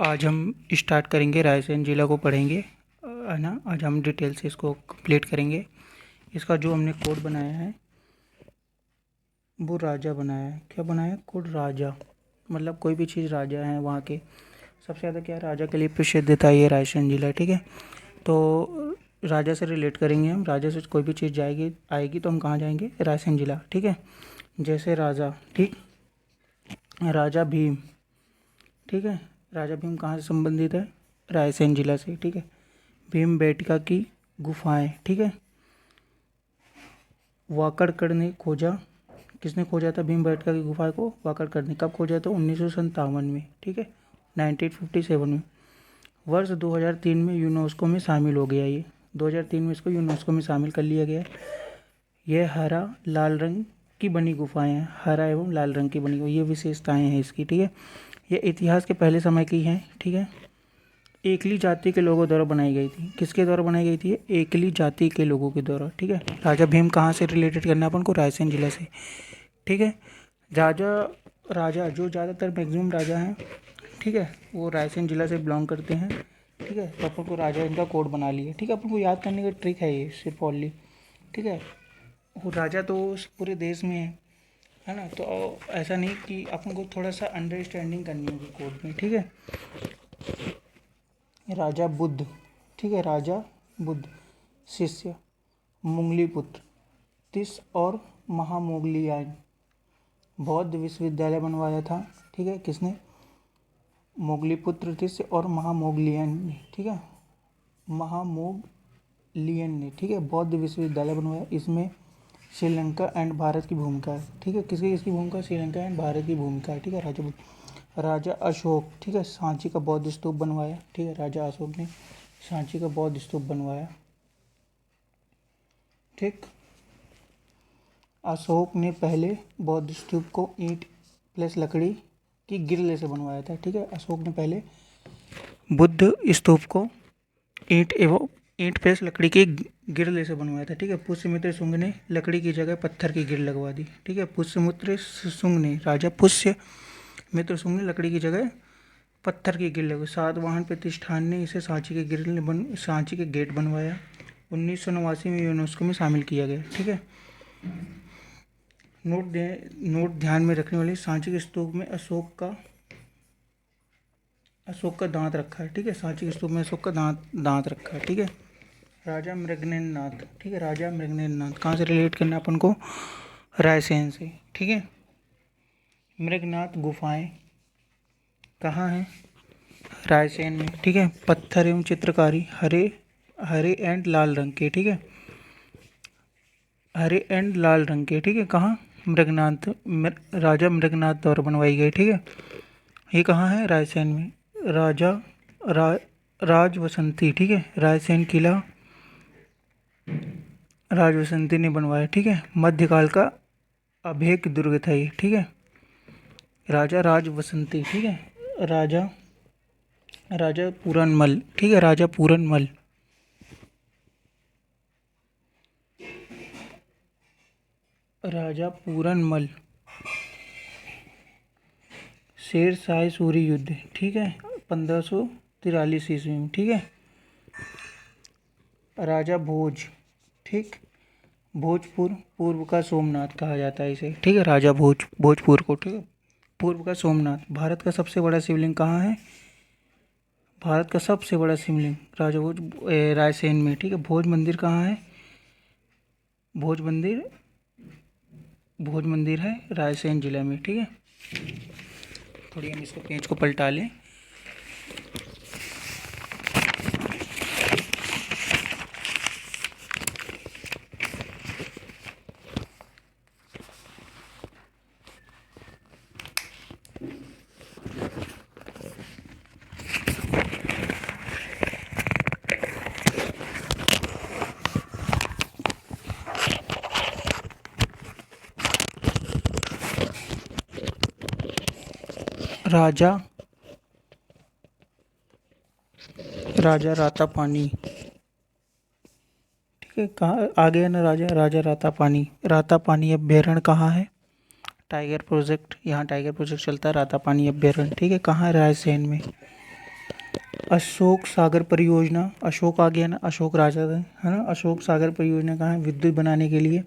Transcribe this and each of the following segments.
आज हम स्टार्ट करेंगे रायसेन जिला को पढ़ेंगे, है ना। आज हम डिटेल से इसको कंप्लीट करेंगे। इसका जो हमने कोड बनाया है वो राजा बनाया है। क्या बनाया? कोड राजा, मतलब कोई भी चीज़ राजा है वहाँ के। सबसे ज़्यादा क्या राजा के लिए प्रसिद्ध था ये रायसेन जिला, ठीक है। तो राजा से रिलेट करेंगे हम। राजा से कोई भी चीज़ जाएगी आएगी तो हम कहाँ जाएंगे? रायसेन जिला, ठीक है। जैसे राजा, ठीक, राजा भीम, ठीक है। राजा भीम कहाँ से संबंधित है? रायसेन जिला से, ठीक है। भीमबेटका की गुफाएं, ठीक है। वाकड़कर ने खोजा, किसने खोजा था भीमबेटका की गुफाएं को? वाकड़कर ने। कब खोजा था? 1957 में, ठीक है, 1957 में। वर्ष 2003 में यूनेस्को में शामिल हो गया ये। 2003 में इसको यूनेस्को में शामिल कर लिया गया। यह हरा लाल रंग की बनी गुफाएं हैं, हरा एवं लाल रंग की बनी हुई, ये विशेषताएं हैं इसकी, ठीक है। ये इतिहास के पहले समय की हैं, ठीक है। एकली जाति के लोगों द्वारा बनाई गई थी। किसके द्वारा बनाई गई थी? एकली जाति के लोगों के द्वारा, ठीक है। राजा भीम कहाँ से रिलेटेड करना है अपन को? रायसेन जिला से, ठीक है। राजा राजा जो ज़्यादातर मैक्सिमम राजा हैं, ठीक है, वो रायसेन जिला से बिलोंग करते हैं, ठीक है। तो अपन को राजा इनका कोड बना लिए, ठीक है। अपन को याद करने का ट्रिक है ये सिर्फ ओनली, ठीक है। वो राजा तो पूरे देश में है ना। तो ऐसा नहीं कि अपन को थोड़ा सा अंडरस्टैंडिंग करनी होगी कोड में, ठीक है। राजा बुद्ध, ठीक है, राजा बुद्ध। शिष्य मुंगलीपुत्र, तिस और महामोगलियान। बौद्ध विश्वविद्यालय बनवाया था, ठीक है, किसने? मोगलीपुत्र तिस्य और महामोगलियन ने, ठीक है, महामोगलियन ने, ठीक है, बौद्ध विश्वविद्यालय बनवाया। इसमें श्रीलंका एंड भारत की भूमिका है, ठीक है। किसकी किसकी भूमिका? श्रीलंका एंड भारत की भूमिका है, ठीक है। राजा बुद्ध। राजा अशोक, ठीक है, सांची का बौद्ध स्तूप बनवाया, ठीक है। राजा अशोक ने सांची का बौद्ध स्तूप बनवाया, ठीक। अशोक ने पहले बौद्ध स्तूप को ईंट प्लस लकड़ी की गिरले से बनवाया था, ठीक है। अशोक ने पहले बुद्ध स्तूप को ईंट प्लस लकड़ी की गिरले से बनवाया था, ठीक है। पुष्यमित्र शुंग ने लकड़ी की जगह पत्थर की गिर लगवा दी, ठीक है। पुष्यमित्र शुंग ने, राजा पुष्यमित्र शुंग ने लकड़ी की जगह पत्थर की गिर लगवाई। सातवाहन प्रतिष्ठान ने इसे सांची के गेट बनवाया। 1989 में यूनेस्को में शामिल किया गया, ठीक है। नोट ध्यान में रखने वाली, सांची के स्तूप में अशोक का दांत रखा है, ठीक है। सांची के स्तूप में अशोक का दांत रखा है, ठीक है। राजा मृगनयननाथ, ठीक है, राजा मृगनयननाथ कहाँ से रिलेट करना अपन को? रायसेन से, ठीक है। मृगनाथ गुफाएं कहाँ हैं? रायसेन में, ठीक है। पत्थर एवं चित्रकारी हरे एंड लाल रंग के, ठीक है, हरे एंड लाल रंग के, ठीक है। कहाँ? राजा मृगनाथ द्वारा बनवाई गई, ठीक है। ये कहाँ है? रायसेन में। राजा राजवसंती, ठीक है, रायसेन किला राजवसंती ने बनवाया, ठीक है। मध्यकाल का अभेद्य दुर्ग था ये, ठीक है। राजा राजवसंती, ठीक है। राजा पूरनमल, ठीक है, राजा पूरनमल। राजा पूरनमल। शेरशाह सूरी युद्ध, ठीक है, 1543 ईस्वी में, ठीक है। राजा भोज, ठीक, भोजपुर पूर्व का सोमनाथ कहा जाता है इसे, ठीक है। राजा भोजपुर को, ठीक है, पूर्व का सोमनाथ। भारत का सबसे बड़ा शिवलिंग कहाँ है? भारत का सबसे बड़ा शिवलिंग राजा भोज रायसेन में, ठीक है। भोज मंदिर कहाँ है? भोज मंदिर है रायसेन जिला में, ठीक है। थोड़ी हम इसको पेज को पलटा लें। राजा रातापानी, ठीक है। कहाँ आ गया ना? राजा रातापानी अभ्यारण्य कहाँ है? टाइगर प्रोजेक्ट, यहाँ टाइगर प्रोजेक्ट चलता है। रातापानी अभ्यारण्य, ठीक है, कहाँ है? रायसेन में। अशोक सागर परियोजना, अशोक आ गया ना, अशोक राजा था, है ना। अशोक सागर परियोजना कहाँ है? विद्युत बनाने के लिए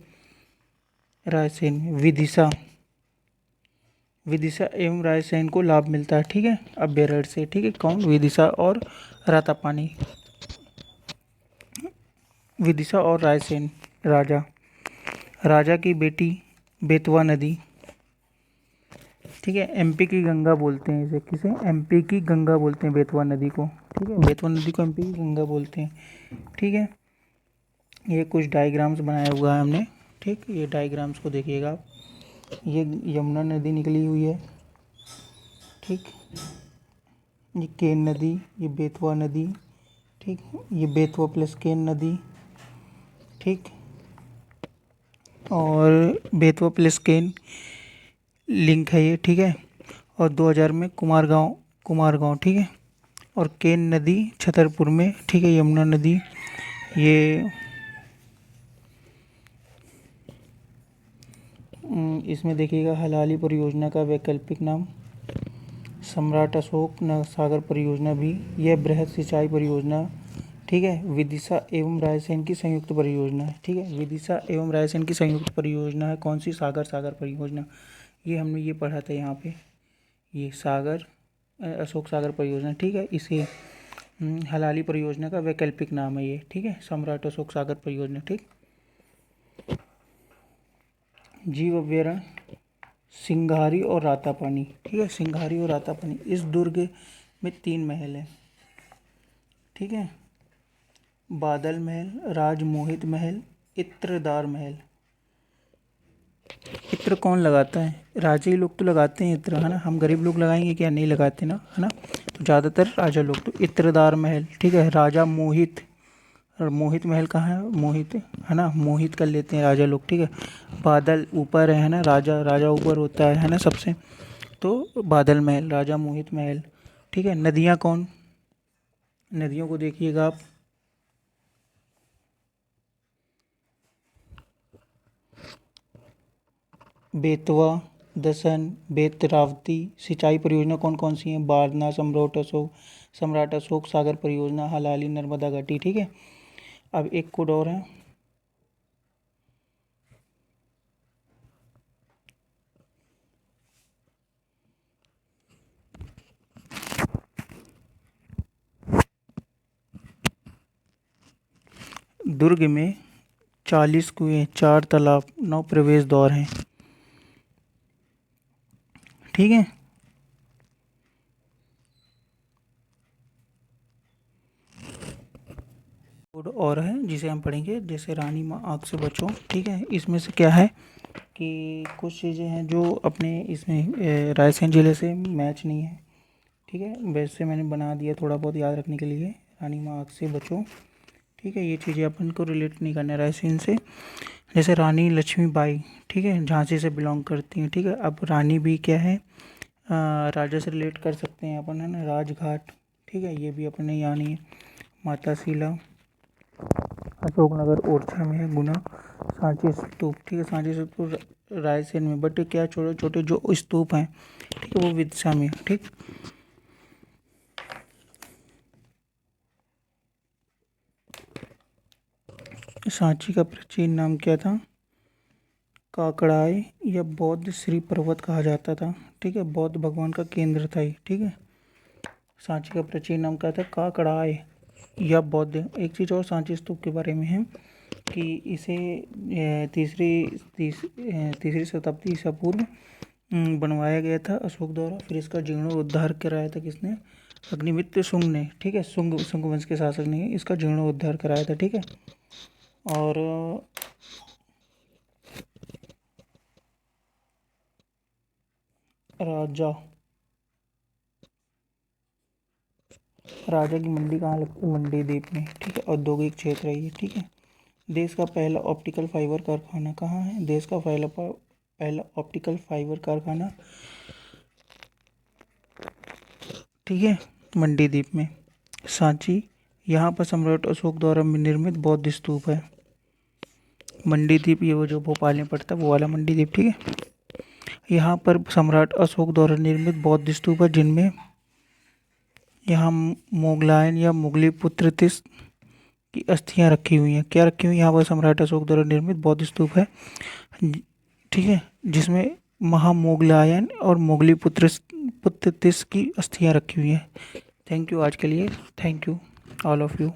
रायसेन में। विदिशा, विदिशा एवं रायसेन को लाभ मिलता है, ठीक है, अब बेरड से, ठीक है। कौन? विदिशा और रातापानी, विदिशा और रायसेन। राजा, राजा की बेटी बेतवा नदी, ठीक है। एमपी की गंगा बोलते हैं इसे, किसे? एमपी की गंगा बोलते हैं बेतवा नदी को, ठीक है। बेतवा नदी को एमपी की गंगा बोलते हैं, ठीक है। ये कुछ डायग्राम्स बनाया हुआ है हमने, ठीक। ये डायग्राम्स को देखिएगा आप। ये यमुना नदी निकली हुई है, ठीक। ये केन नदी, ये बेतवा नदी, ठीक। ये बेतवा प्लस केन नदी, ठीक। और बेतवा प्लस केन लिंक है ये, ठीक है। और 2000 में कुमारगांव, कुमारगांव, ठीक है। और केन नदी छतरपुर में, ठीक है। यमुना नदी ये इसमें देखिएगा हलाली परियोजना का वैकल्पिक नाम सम्राट अशोक सागर परियोजना भी, यह बृहद सिंचाई परियोजना, ठीक है। विदिशा एवं रायसेन की संयुक्त परियोजना है, ठीक है। विदिशा एवं रायसेन की संयुक्त परियोजना है कौन सी? सागर सागर परियोजना। ये हमने ये पढ़ा था यहाँ पे, ये सागर अशोक सागर परियोजना, ठीक है। इसे हलाली परियोजना का वैकल्पिक नाम है ये, ठीक है, सम्राट अशोक सागर परियोजना, ठीक। जीव अभ्यारण्य सिंघारी और रातापानी, ठीक है। सिंघारी और रातापानी, इस दुर्ग में 3 महल हैं, ठीक है। बादल महल, राजमोहित महल, इत्रदार महल। इत्र कौन लगाता है? राजा ही लोग तो लगाते हैं इत्र, है ना। हम गरीब लोग लगाएंगे क्या? नहीं लगाते ना, है ना। तो ज़्यादातर राजा लोग। तो इत्रदार महल, ठीक है। राजा मोहित, और मोहित महल कहाँ है? मोहित, है ना, मोहित कर लेते हैं राजा लोग, ठीक है। बादल ऊपर है ना, राजा, राजा ऊपर होता है ना सबसे, तो बादल महल, राजा मोहित महल, ठीक है। नदियाँ कौन? नदियों को देखिएगा आप, बेतवा, दसन, बेतरावती। सिंचाई परियोजना कौन कौन सी हैं? बारना, सम्राट अशोक सागर परियोजना, हलाली, नर्मदा घाटी, ठीक है। अब एक कोड और है, दुर्ग में 40 कुएं, 4 तालाब, 9 प्रवेश द्वार हैं, ठीक है। कोड और है जिसे हम पढ़ेंगे, जैसे रानी माँ आँख से बचो, ठीक है। इसमें से क्या है कि कुछ चीज़ें हैं जो अपने इसमें रायसेन ज़िले से मैच नहीं है, ठीक है। वैसे मैंने बना दिया थोड़ा बहुत याद रखने के लिए, रानी माँ आँख से बचो, ठीक है। ये चीज़ें अपन को रिलेट नहीं करना है रायसेन से। जैसे रानी लक्ष्मीबाई, ठीक है, झांसी से बिलोंग करती हैं, ठीक है। अब रानी भी क्या है? राजा से रिलेट कर सकते हैं अपन, है ना। राजघाट, ठीक है, ये भी अपने यहाँ नहीं है। माता शीला अशोकनगर ओरछा में है। गुना सांची स्तूप, ठीक है। सांची स्तूप रायसेन में, बट क्या छोटे छोटे जो स्तूप हैं, ठीक है, वो विदिशा में, ठीक। सांची का प्राचीन नाम क्या था? काकड़ाई या बौद्ध श्री पर्वत कहा जाता था, ठीक है। बौद्ध भगवान का केंद्र था ये, ठीक है। सांची का प्राचीन नाम क्या था? काकड़ाई या बौद्ध। एक चीज़ और सांची स्तूप के बारे में है कि इसे तीसरी शताब्दी ईसा पूर्व बनवाया गया था अशोक द्वारा। फिर इसका जीर्णोद्धार कराया था किसने? अग्निमित्र शुंग ने, ठीक है। शुंग वंश के शासक ने इसका जीर्णोद्धार कराया था, ठीक है। और राजा, राजा की मंडी कहाँ लगती है? मंडी द्वीप में, ठीक है। औद्योगिक क्षेत्र है ये, ठीक है। देश का पहला ऑप्टिकल फाइबर कारखाना कहाँ है? देश का पहला ऑप्टिकल फाइबर कारखाना, ठीक है, मंडी द्वीप में। सांची, यहाँ पर सम्राट अशोक द्वारा निर्मित बौद्ध स्तूप है। मंडी द्वीप ये वो जो भोपाल में पड़ता है वो वाला मंडी द्वीप, ठीक है। यहाँ पर सम्राट अशोक द्वारा निर्मित बौद्ध स्तूप है, जिनमें यहाँ मोगलायन या मुगली पुत्र तिस की अस्थियां रखी हुई हैं। क्या रखी हुई हैं? यहाँ पर सम्राट अशोक द्वारा निर्मित बौद्ध स्तूप है, ठीक है, जिसमें महामोगलायन और मुगली पुत्र तिस की अस्थियां रखी हुई हैं। थैंक यू आज के लिए। Thank you all of you.